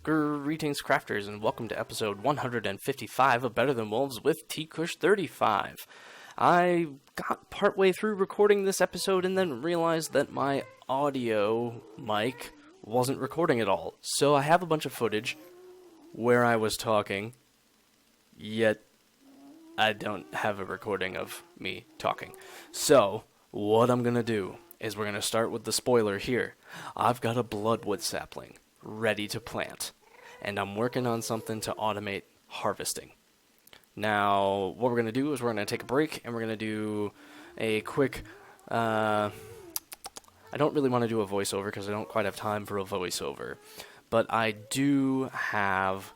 Greetings, crafters, and welcome to episode 155 of Better Than Wolves with T-Kush35. I got partway through recording this episode and then realized that my audio mic wasn't recording at all. So I have a bunch of footage where I was talking, yet I don't have a recording of me talking. So, what I'm gonna do is we're gonna start with the spoiler here. I've got a bloodwood sapling ready to plant, and I'm working on something to automate harvesting. Now, what we're going to do is we're going to take a break, and we're going to do a quick, I don't really want to do a voiceover because I don't quite have time for a voiceover, but I do have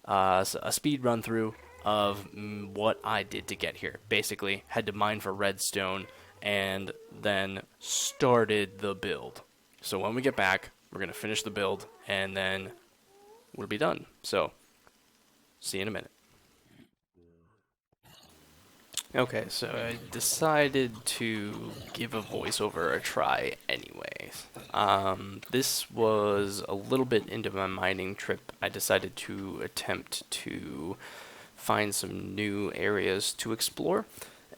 a speed run through of what I did to get here. Basically, had to mine for redstone, and then started the build. So when we get back, we're going to finish the build, and then we'll be done. So, see you in a minute. Okay, so I decided to give a voiceover a try anyway. This was a little bit into my mining trip. I decided to attempt to find some new areas to explore,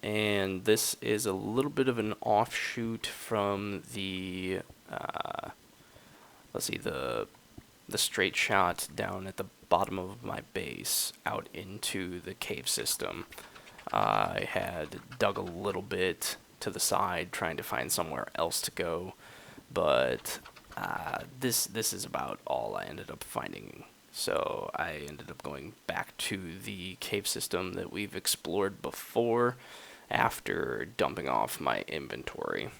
and this is a little bit of an offshoot from the let's see, the straight shot down at the bottom of my base out into the cave system. I had dug a little bit to the side trying to find somewhere else to go, but this is about all I ended up finding. So I ended up going back to the cave system that we've explored before after dumping off my inventory.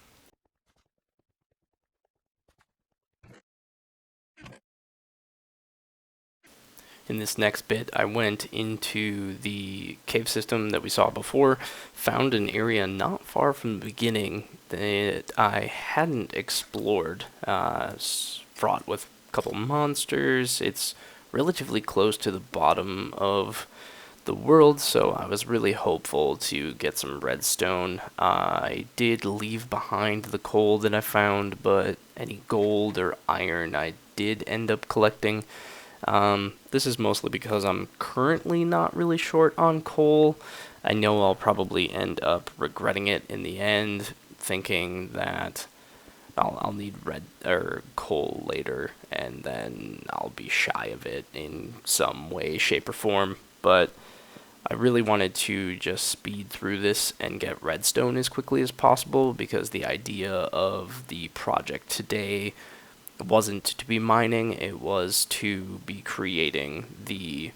In this next bit, I went into the cave system that we saw before, found an area not far from the beginning that I hadn't explored, fraught with a couple monsters. It's relatively close to the bottom of the world, so I was really hopeful to get some redstone. I did leave behind the coal that I found, but any gold or iron I did end up collecting. This is mostly because I'm currently not really short on coal. I know I'll probably end up regretting it in the end, thinking that I'll need coal later, and then I'll be shy of it in some way, shape, or form. But I really wanted to just speed through this and get redstone as quickly as possible, because the idea of the project today wasn't to be mining, it was to be creating the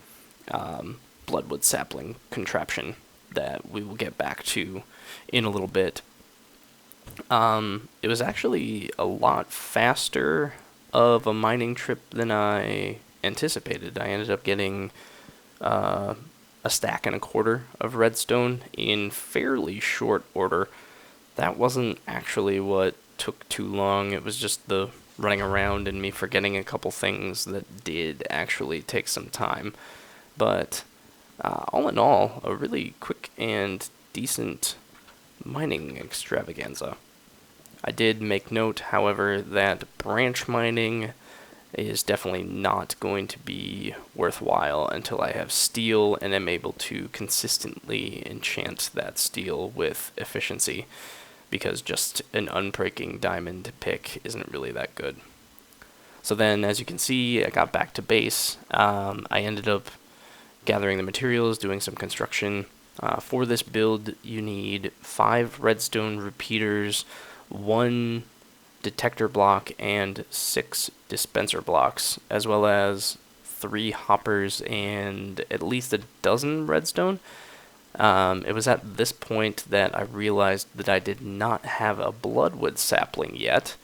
bloodwood sapling contraption that we will get back to in a little bit. It was actually a lot faster of a mining trip than I anticipated. I ended up getting a stack and a quarter of redstone in fairly short order. That wasn't actually what took too long. It was just the running around and me forgetting a couple things that did actually take some time. But all in all, a really quick and decent mining extravaganza. I did make note, however, that branch mining is definitely not going to be worthwhile until I have steel and am able to consistently enchant that steel with efficiency, because just an unbreaking diamond pick isn't really that good. So then, as you can see, I got back to base. I ended up gathering the materials, doing some construction. For this build, you need 5 redstone repeaters, 1 detector block, and 6 dispenser blocks, as well as 3 hoppers and at least a dozen redstone. It was at this point that I realized that I did not have a bloodwood sapling yet,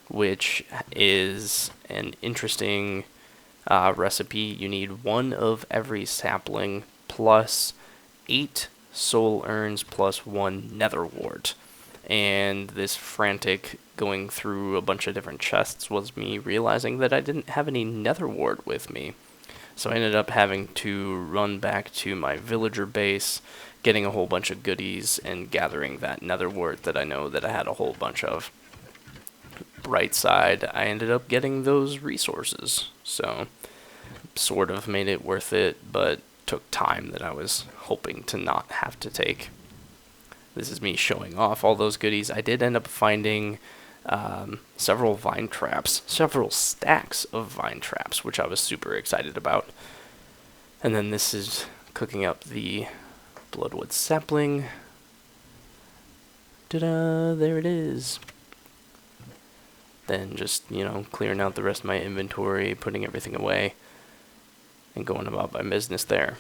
which is an interesting recipe. You need 1 of every sapling plus 8 soul urns plus 1 nether wart. And this frantic going through a bunch of different chests was me realizing that I didn't have any nether wart with me. So I ended up having to run back to my villager base, getting a whole bunch of goodies, and gathering that nether wart that I know that I had a whole bunch of. Bright side, I ended up getting those resources. So sort of made it worth it, but took time that I was hoping to not have to take. This is me showing off all those goodies. I did end up finding several vine traps, several stacks of vine traps, which I was super excited about. And then this is cooking up the bloodwood sapling. Ta-da! There it is. Then just, clearing out the rest of my inventory, putting everything away, and going about my business there.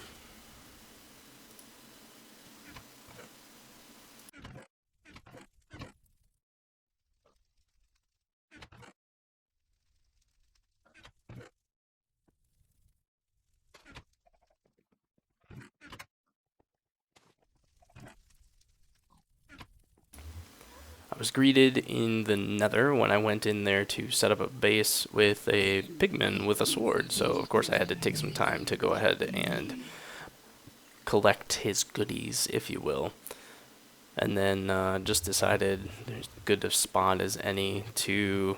I was greeted in the Nether when I went in there to set up a base with a pigman with a sword, so of course I had to take some time to go ahead and collect his goodies, if you will. And then just decided there's good a spot as any to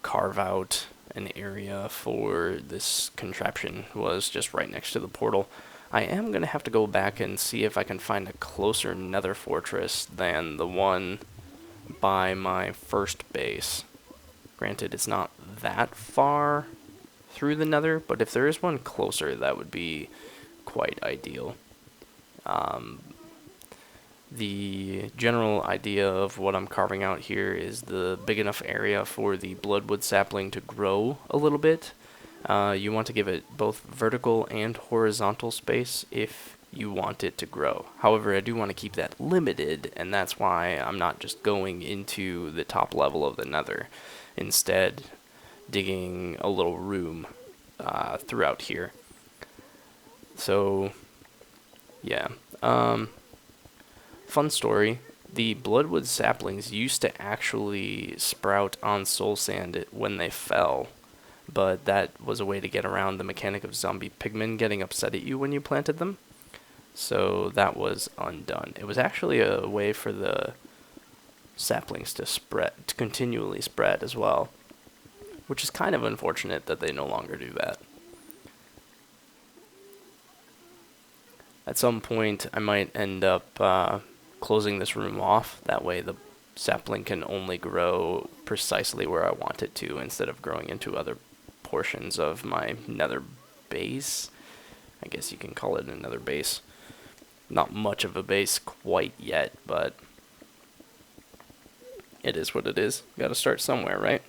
carve out an area for this contraption. Was just right next to the portal. I am going to have to go back and see if I can find a closer nether fortress than the one by my first base. Granted, it's not that far through the nether, but if there is one closer, that would be quite ideal. The general idea of what I'm carving out here is the big enough area for the bloodwood sapling to grow a little bit. You want to give it both vertical and horizontal space if you want it to grow. However, I do want to keep that limited, and that's why I'm not just going into the top level of the nether. Instead, digging a little room throughout here. So, yeah. Fun story. The bloodwood saplings used to actually sprout on soul sand when they fell, but that was a way to get around the mechanic of zombie pigmen getting upset at you when you planted them. So that was undone. It was actually a way for the saplings to spread, to continually spread as well, which is kind of unfortunate that they no longer do that. At some point, I might end up closing this room off. That way the sapling can only grow precisely where I want it to, instead of growing into other portions of my nether base. I guess you can call it another base. Not much of a base quite yet, but it is what it is. Gotta start somewhere, right?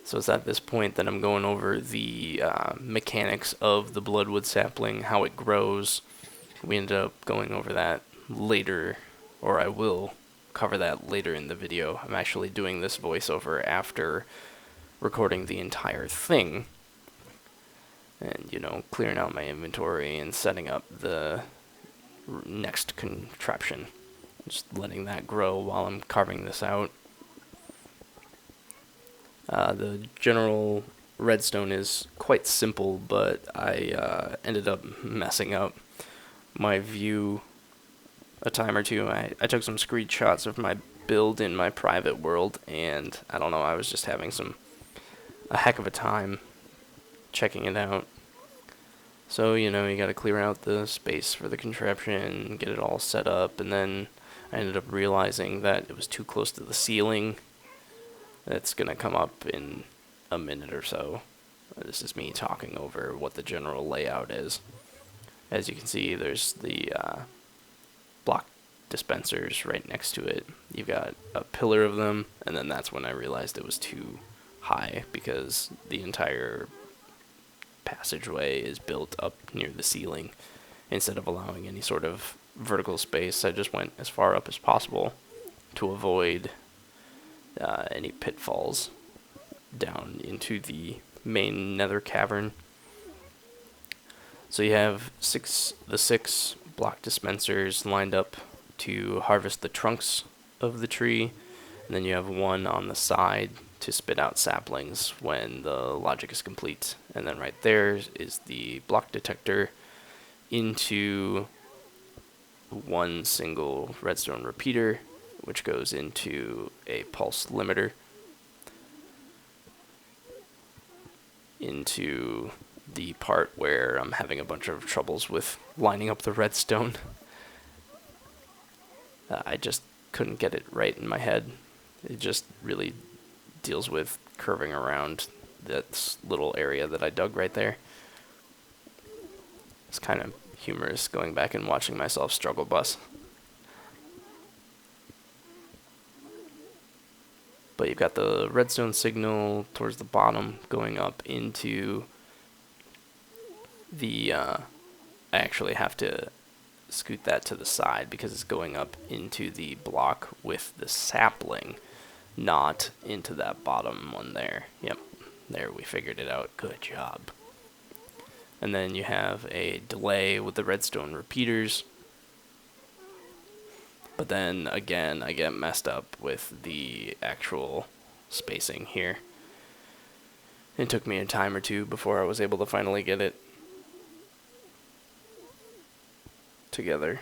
So it's at this point that I'm going over the mechanics of the bloodwood sapling, how it grows. We ended up going over that later, or I will cover that later in the video. I'm actually doing this voiceover after recording the entire thing. And, clearing out my inventory and setting up the next contraption. Just letting that grow while I'm carving this out. The general redstone is quite simple, but I ended up messing up my view a time or two. I took some screenshots of my build in my private world, and I don't know, I was just having a heck of a time checking it out. So, you gotta clear out the space for the contraption, get it all set up, and then I ended up realizing that it was too close to the ceiling. That's gonna come up in a minute or so. This is me talking over what the general layout is. As you can see, there's the block dispensers right next to it. You've got a pillar of them, and then that's when I realized it was too high, because the entire passageway is built up near the ceiling. Instead of allowing any sort of vertical space, I just went as far up as possible to avoid any pitfalls down into the main nether cavern. So you have the six block dispensers lined up to harvest the trunks of the tree, and then you have one on the side to spit out saplings when the logic is complete. And then right there is the block detector into one single redstone repeater, which goes into a pulse limiter. into the part where I'm having a bunch of troubles with lining up the redstone. I just couldn't get it right in my head. It just really deals with curving around that little area that I dug right there. It's kind of humorous going back and watching myself struggle bus. But you've got the redstone signal towards the bottom going up into the... I actually have to scoot that to the side because it's going up into the block with the sapling, not into that bottom one there. Yep, there, we figured it out. Good job. And then you have a delay with the redstone repeaters. But then again, I get messed up with the actual spacing here. It took me a time or two before I was able to finally get it together.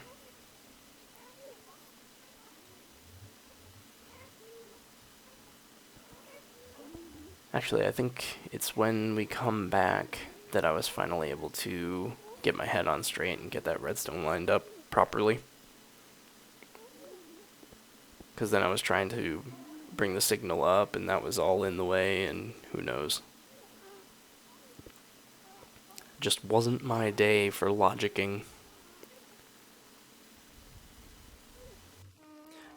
Actually, I think it's when we come back that I was finally able to get my head on straight and get that redstone lined up properly. Because then I was trying to bring the signal up and that was all in the way, and who knows. Just wasn't my day for logicking.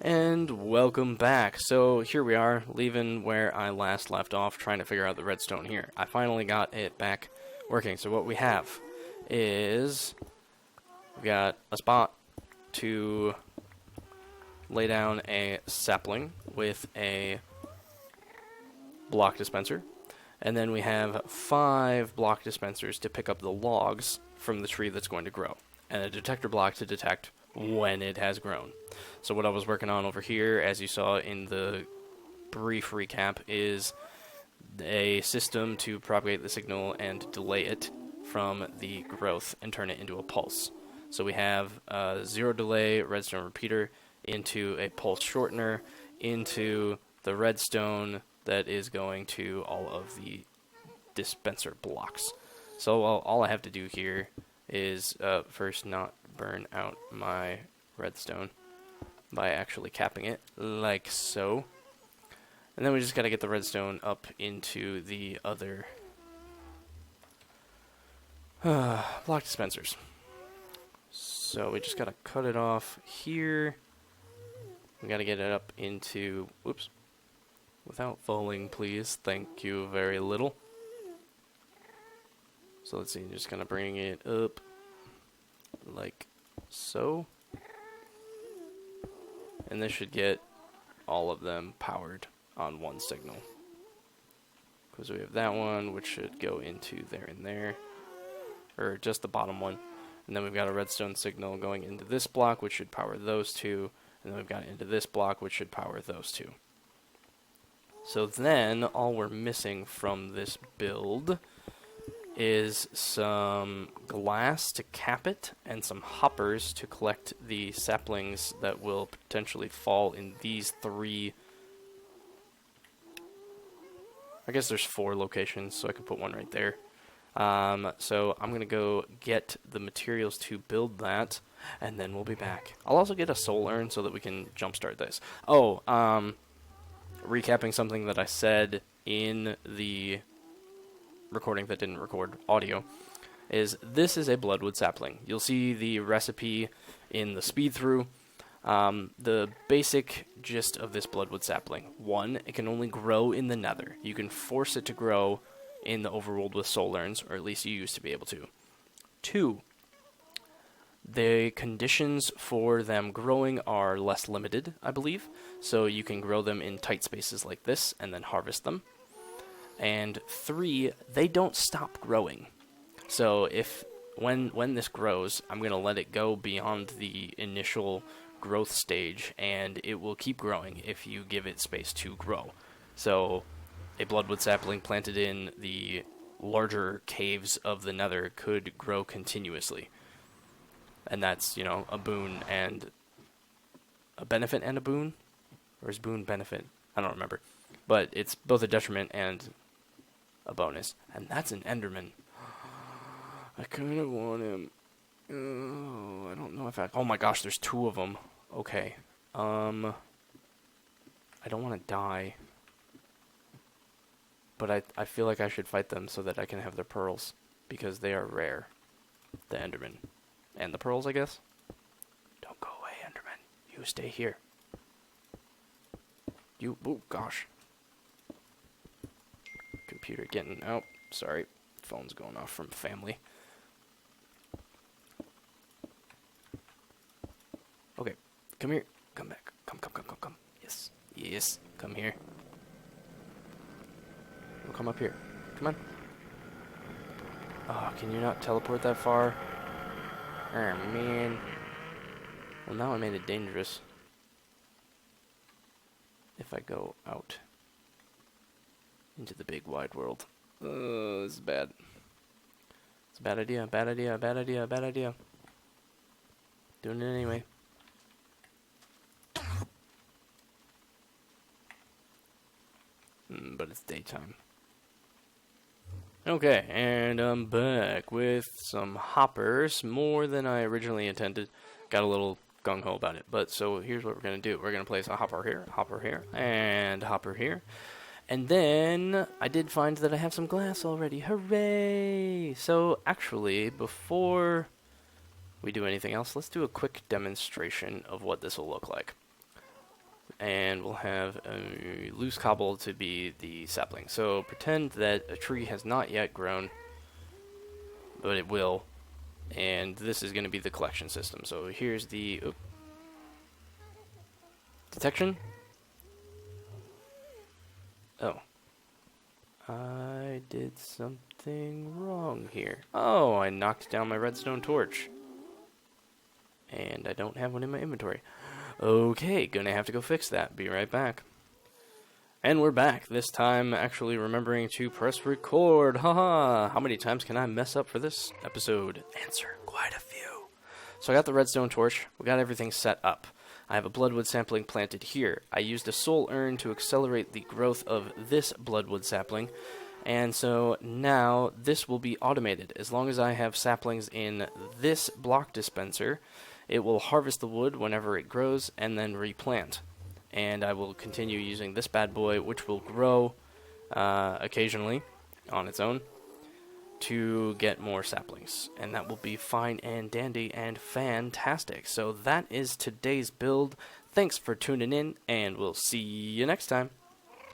And welcome back. So here we are, leaving where I last left off, trying to figure out the redstone here. I finally got it back working. So what we have is we got a spot to lay down a sapling with a block dispenser. And then we have 5 block dispensers to pick up the logs from the tree that's going to grow. And a detector block to detect when it has grown. So what I was working on over here, as you saw in the brief recap, is a system to propagate the signal and delay it from the growth and turn it into a pulse. So we have a 0 delay redstone repeater into a pulse shortener into the redstone that is going to all of the dispenser blocks. So all I have to do here is first not burn out my redstone by actually capping it like so. And then we just got to get the redstone up into the other block dispensers. So we just got to cut it off here. We got to get it up into, whoops, without falling, please. Thank you very little. So let's see, just kind of bring it up like so. And this should get all of them powered on one signal. Because we have that one, which should go into there and there. Or just the bottom one. And then we've got a redstone signal going into this block, which should power those two. And then we've got into this block, which should power those two. So then, all we're missing from this build is some glass to cap it, and some hoppers to collect the saplings that will potentially fall in these 3. I guess there's 4 locations, so I could put one right there. So I'm going to go get the materials to build that, and then we'll be back. I'll also get a soul urn so that we can jumpstart this. Oh, recapping something that I said in the recording that didn't record audio, is this is a bloodwood sapling. You'll see the recipe in the speed through. The basic gist of this bloodwood sapling: 1, it can only grow in the Nether. You can force it to grow in the overworld with soul urns, or at least you used to be able to. 2, the conditions for them growing are less limited, I believe, so you can grow them in tight spaces like this and then harvest them. And 3, they don't stop growing. So if when this grows, I'm going to let it go beyond the initial growth stage, and it will keep growing if you give it space to grow. So a bloodwood sapling planted in the larger caves of the Nether could grow continuously. And that's, you know, a boon and a benefit and a boon? Or is boon benefit? I don't remember. But it's both a detriment and a bonus. And that's an Enderman. I kind of want him. Oh, I don't know if I... Oh my gosh, there's 2 of them. Okay. I don't want to die. But I feel like I should fight them so that I can have their pearls. Because they are rare. The Enderman. And the pearls, I guess? Don't go away, Enderman. You stay here. You... Oh, gosh. Computer getting out. Sorry. Phone's going off from family. Okay. Come here. Come back. Come. Yes. Yes. Come here. We'll come up here. Come on. Oh, can you not teleport that far? Oh, man. Well, now I made it dangerous. If I go out into the big wide world. This is bad. It's a bad idea, bad idea, bad idea, bad idea. Doing it anyway. But it's daytime. Okay, and I'm back with some hoppers, more than I originally intended. Got a little gung-ho about it, but so here's what we're going to do. We're going to place a hopper here, and hopper here. And then I did find that I have some glass already. Hooray! So actually, before we do anything else, let's do a quick demonstration of what this will look like. And we'll have a loose cobble to be the sapling. So pretend that a tree has not yet grown, but it will. And this is going to be the collection system. So here's the detection. Oh. I did something wrong here. Oh, I knocked down my redstone torch. And I don't have one in my inventory. Okay, gonna have to go fix that. Be right back. And we're back. This time actually remembering to press record. Haha. How many times can I mess up for this episode? Answer, quite a few. So I got the redstone torch. We got everything set up. I have a bloodwood sapling planted here. I used a soul urn to accelerate the growth of this bloodwood sapling. And so now this will be automated. As long as I have saplings in this block dispenser, it will harvest the wood whenever it grows and then replant. And I will continue using this bad boy, which will grow occasionally on its own, to get more saplings. And that will be fine and dandy and fantastic. So that is today's build. Thanks for tuning in, and we'll see you next time.